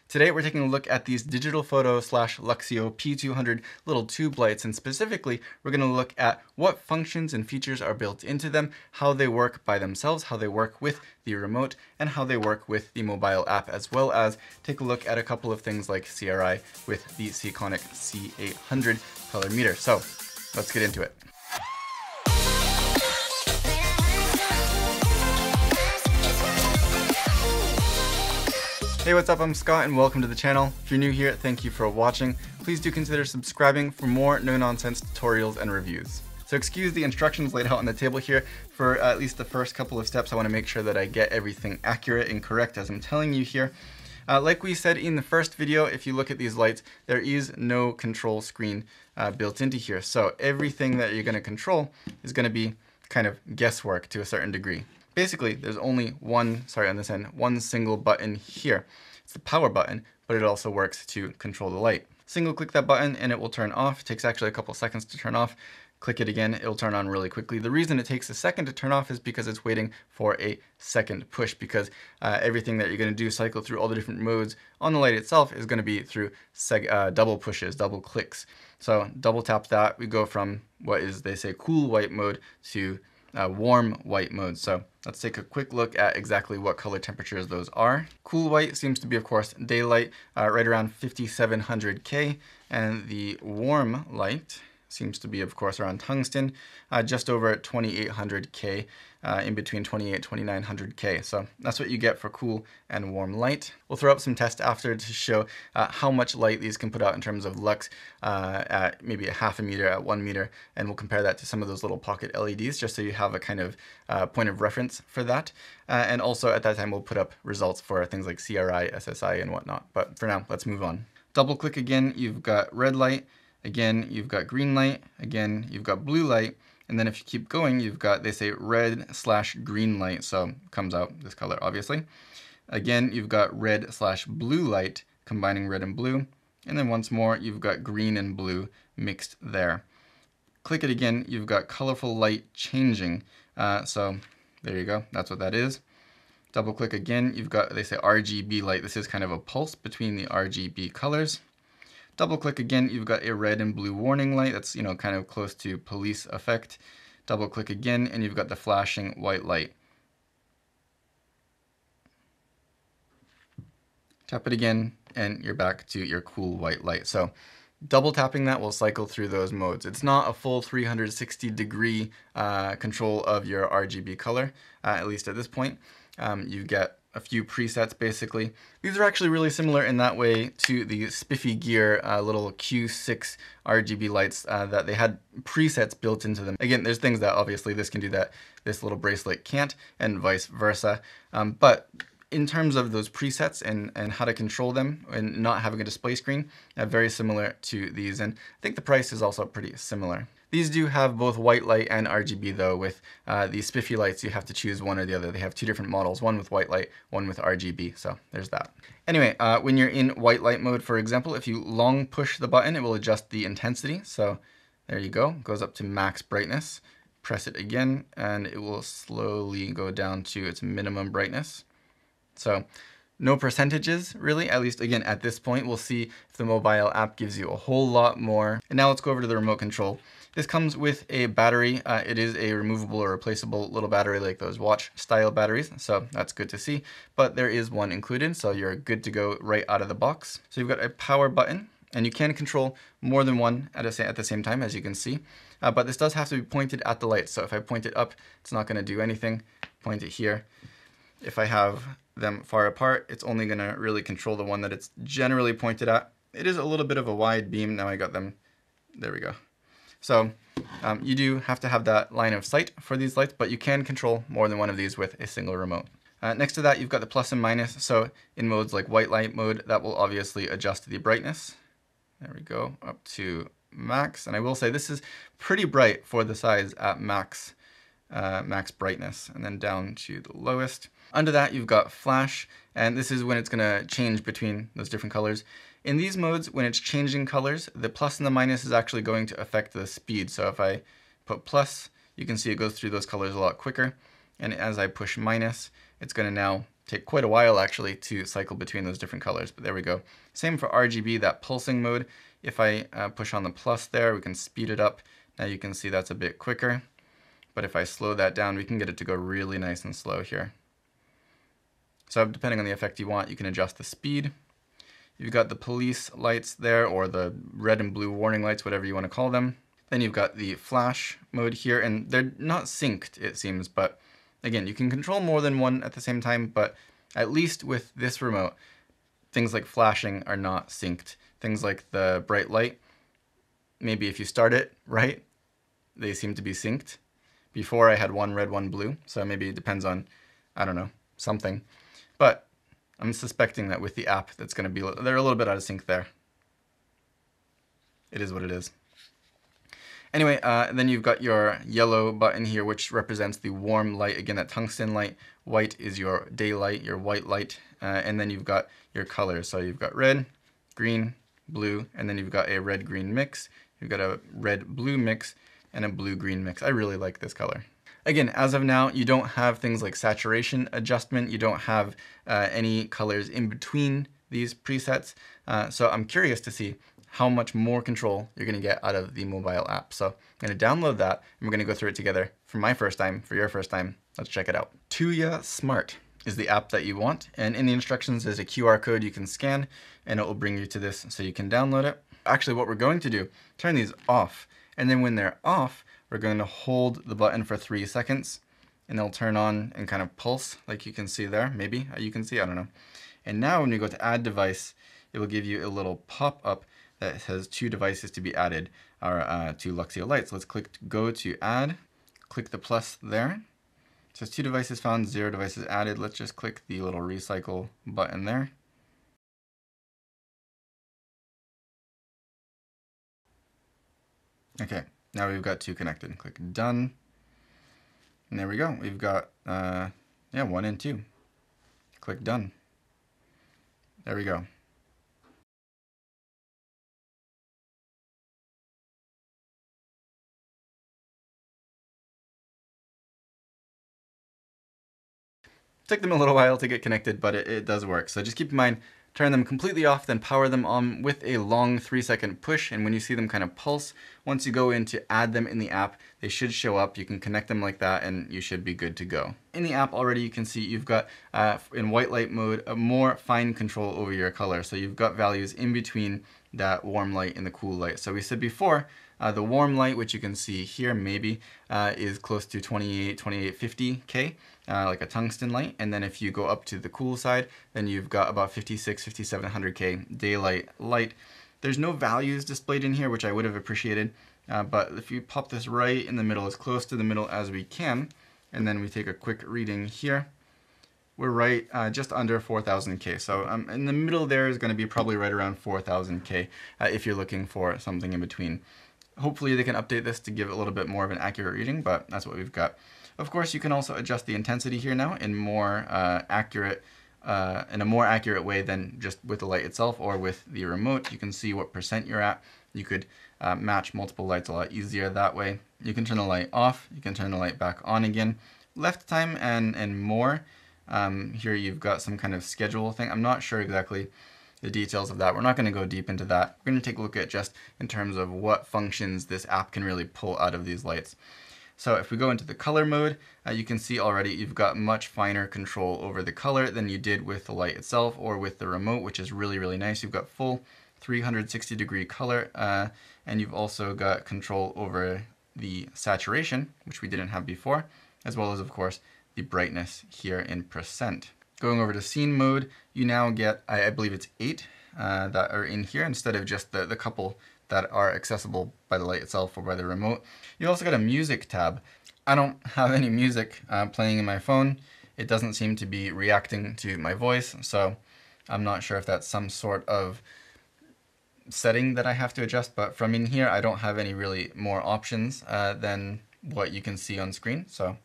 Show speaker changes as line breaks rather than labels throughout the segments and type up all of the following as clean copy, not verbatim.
Today we're taking a look at these Digitalfoto Luxceo P200 little tube lights, and specifically we're going to look at what functions and features are built into them, how they work by themselves, how they work with the remote, and how they work with the mobile app, as well as take a look at a couple of things like CRI with the Seaconic C800 color meter. So let's get into it. Hey, what's up? I'm Scott and welcome to the channel. If you're new here, thank you for watching. Please do consider subscribing for more no-nonsense tutorials and reviews. So excuse the instructions laid out on the table here. For at least the first couple of steps, I want to make sure that I get everything accurate and correct as I'm telling you here. Like we said in the first video, if you look at these lights, there is no control screen built into here. So everything that you're going to control is going to be kind of guesswork to a certain degree. Basically, there's only one single button here. It's the power button, but it also works to control the light. Single click that button and it will turn off. It takes actually a couple seconds to turn off. Click it again, it'll turn on really quickly. The reason it takes a second to turn off is because it's waiting for a second push, because everything that you're going to do, cycle through all the different modes on the light itself, is going to be through double pushes, double clicks. So double tap that, we go from what is, they say, cool white mode to warm white mode. So let's take a quick look at exactly what color temperatures those are. Cool white seems to be, of course, daylight, right around 5700 K, and the warm light seems to be, of course, around tungsten, just over 2800 K, in between 2900 K. So that's what you get for cool and warm light. We'll throw up some tests after to show how much light these can put out in terms of lux at maybe a half a meter, at 1 meter, and we'll compare that to some of those little pocket LEDs, just so you have a kind of point of reference for that. And also at that time, we'll put up results for things like CRI, SSI, and whatnot. But for now, let's move on. Double click again, you've got red light. Again, you've got green light. Again, you've got blue light. And then if you keep going, you've got, they say, red/green light. So it comes out this color, obviously. Again, you've got red/blue light, combining red and blue. And then once more, you've got green and blue mixed there. Click it again, you've got colorful light changing. So there you go, that's what that is. Double click again, you've got, they say, RGB light. This is kind of a pulse between the RGB colors. Double click again, you've got a red and blue warning light. That's, you know, kind of close to police effect. Double click again and you've got the flashing white light. Tap it again and you're back to your cool white light. So double tapping that will cycle through those modes. It's not a full 360-degree control of your RGB color, at least at this point. You get a few presets, basically. These are actually really similar in that way to the Spiffy Gear little Q6 RGB lights that they had presets built into them. Again, there's things that obviously this can do that this little bracelet can't, and vice versa. But in terms of those presets and how to control them and not having a display screen, very similar to these. And I think the price is also pretty similar. These do have both white light and RGB though. With these Spiffy lights, you have to choose one or the other. They have two different models, one with white light, one with RGB, so there's that. Anyway, when you're in white light mode, for example, if you long push the button, it will adjust the intensity. So there you go, it goes up to max brightness. Press it again, and it will slowly go down to its minimum brightness. So no percentages, really, at least again at this point. We'll see if the mobile app gives you a whole lot more. And now let's go over to the remote control. This comes with a battery. It is a removable or replaceable little battery like those watch style batteries, so that's good to see. But there is one included, so you're good to go right out of the box. So you've got a power button, and you can control more than one at the same time, as you can see. But this does have to be pointed at the light. So if I point it up, it's not going to do anything. Point it here. If I have them far apart, it's only going to really control the one that it's generally pointed at. It is a little bit of a wide beam. Now I got them. There we go. So you do have to have that line of sight for these lights, but you can control more than one of these with a single remote. Next to that, you've got the plus and minus. So in modes like white light mode, that will obviously adjust the brightness. There we go, up to max. And I will say this is pretty bright for the size at max brightness, and then down to the lowest. Under that, you've got flash, and this is when it's going to change between those different colors. In these modes, when it's changing colors, the plus and the minus is actually going to affect the speed. So if I put plus, you can see it goes through those colors a lot quicker. And as I push minus, it's going to now take quite a while actually to cycle between those different colors, but there we go. Same for RGB, that pulsing mode. If I push on the plus there, we can speed it up. Now you can see that's a bit quicker, but if I slow that down, we can get it to go really nice and slow here. So depending on the effect you want, you can adjust the speed. You've got the police lights there, or the red and blue warning lights, whatever you want to call them. Then you've got the flash mode here, and they're not synced, it seems, but again, you can control more than one at the same time, but at least with this remote, things like flashing are not synced. Things like the bright light, maybe if you start it right, they seem to be synced. Before I had one red, one blue, so maybe it depends on, I don't know, something. But I'm suspecting that with the app, that's going to be, they're a little bit out of sync there. It is what it is. Anyway, then you've got your yellow button here, which represents the warm light. Again, that tungsten light. White is your daylight, your white light. And then you've got your colors. So you've got red, green, blue, and then you've got a red-green mix. You've got a red-blue mix and a blue-green mix. I really like this color. Again, as of now, you don't have things like saturation adjustment. You don't have any colors in between these presets. So I'm curious to see how much more control you're going to get out of the mobile app. So I'm going to download that, and we're going to go through it together for my first time, for your first time. Let's check it out. Tuya Smart is the app that you want, and in the instructions there's a QR code you can scan, and it will bring you to this so you can download it. Actually, what we're going to do, turn these off, and then when they're off, we're going to hold the button for 3 seconds, and they'll turn on and kind of pulse, like you can see there. Maybe you can see, I don't know. And now when you go to add device, it will give you a little pop-up that has 2 devices to be added, or 2 Luxceo lights. Let's click go to add, click the plus there. It says 2 devices found, 0 devices added. Let's just click the little recycle button there. Okay, now we've got 2 connected. Click done. And there we go. We've got 1 and 2. Click done. There we go. Took them a little while to get connected, but it does work. So just keep in mind, turn them completely off, then power them on with a long 3-second push. And when you see them kind of pulse, once you go in to add them in the app, they should show up. You can connect them like that, and you should be good to go. In the app already, you can see you've got, in white light mode, a more fine control over your color. So you've got values in between that warm light and the cool light. So we said before, the warm light, which you can see here maybe, is close to 2850K, like a tungsten light. And then if you go up to the cool side, then you've got about 5700K daylight light. There's no values displayed in here, which I would have appreciated. But if you pop this right in the middle, as close to the middle as we can, and then we take a quick reading here, we're right just under 4000K. So in the middle there is going to be probably right around 4000K if you're looking for something in between. Hopefully they can update this to give it a little bit more of an accurate reading, but that's what we've got. Of course, you can also adjust the intensity here now in more accurate, in a more accurate way than just with the light itself or with the remote. You can see what % you're at. You could match multiple lights a lot easier that way. You can turn the light off. You can turn the light back on again. Left time and more. Here you've got some kind of schedule thing. I'm not sure exactly the details of that. We're not going to go deep into that. We're going to take a look at just in terms of what functions this app can really pull out of these lights. So if we go into the color mode, you can see already you've got much finer control over the color than you did with the light itself or with the remote, which is really, really nice. You've got full 360-degree color, and you've also got control over the saturation, which we didn't have before, as well as, of course, the brightness here in %. Going over to scene mode, you now get, I believe it's 8 that are in here instead of just the couple that are accessible by the light itself or by the remote. You also got a music tab. I don't have any music playing in my phone. It doesn't seem to be reacting to my voice, so I'm not sure if that's some sort of setting that I have to adjust, but from in here I don't have any really more options than what you can see on screen. So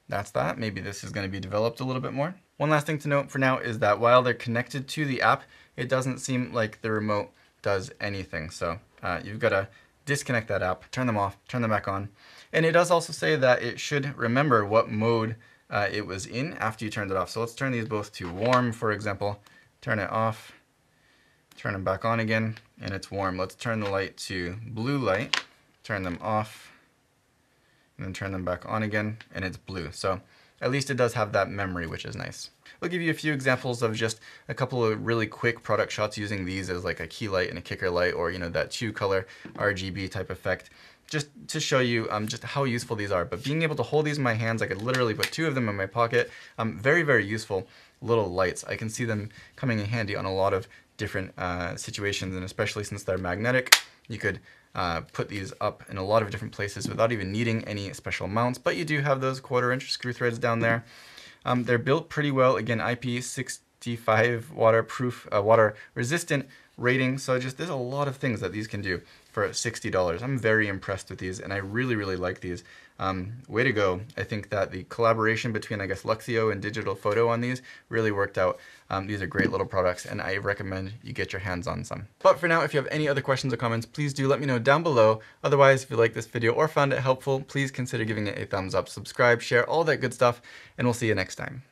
that's that. Maybe this is going to be developed a little bit more. One last thing to note for now is that while they're connected to the app, it doesn't seem like the remote does anything. So you've got to disconnect that app, turn them off, turn them back on. And it does also say that it should remember what mode it was in after you turned it off. So let's turn these both to warm, for example. Turn it off, turn them back on again, and it's warm. Let's turn the light to blue light, turn them off, and then turn them back on again, and it's blue. So at least it does have that memory, which is nice. I'll give you a few examples of just a couple of really quick product shots using these as like a key light and a kicker light, or that 2-color RGB type effect, just to show you just how useful these are. But being able to hold these in my hands, I could literally put 2 of them in my pocket. Very, very useful little lights. I can see them coming in handy on a lot of different situations, and especially since they're magnetic, you could put these up in a lot of different places without even needing any special mounts. But you do have those 1/4-inch screw threads down there. They're built pretty well. Again, IP65 waterproof, water resistant rating. So there's a lot of things that these can do for $60. I'm very impressed with these, and I really, really like these. Way to go. I think that the collaboration between, I guess, Luxceo and Digitalfoto on these really worked out. These are great little products, and I recommend you get your hands on some. But for now, if you have any other questions or comments, please do let me know down below. Otherwise, if you like this video or found it helpful, please consider giving it a thumbs up, subscribe, share, all that good stuff, and we'll see you next time.